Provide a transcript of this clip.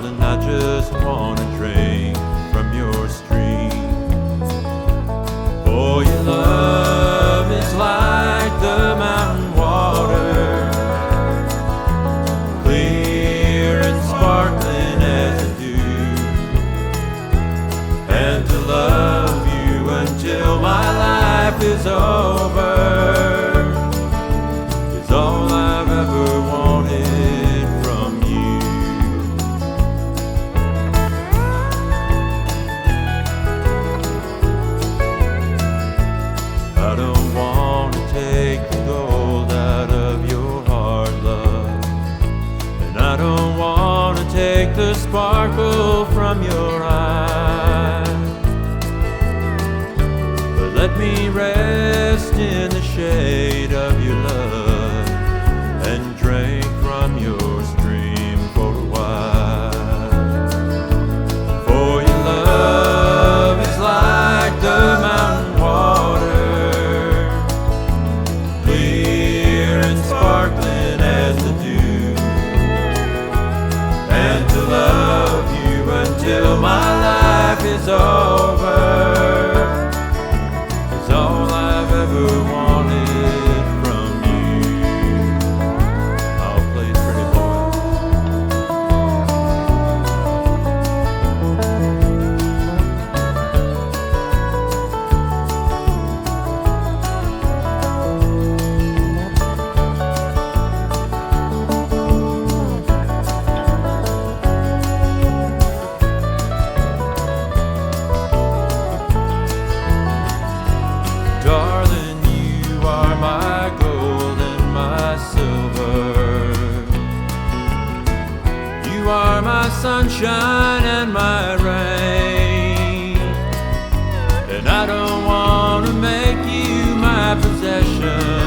Darling, I just wanna drink from your stream. For your love is like the mountain water, clear and sparkling as the dew. And to love you until my life is over is all I've ever wanted from you. I don't want to take the gold out of your heart, love, and I don't want to take the sparkle from your eyes. But let me rest in the shade of your love and drink from your stream for a while. For your love is like the mountain water, clear and sparkling as the dew. And to love you until my life is over is all I've ever wanted from you. Oh, please, pretty boy. Darling, you are my gold and my silver. You are my sunshine and my rain. And I don't want to make you my possession,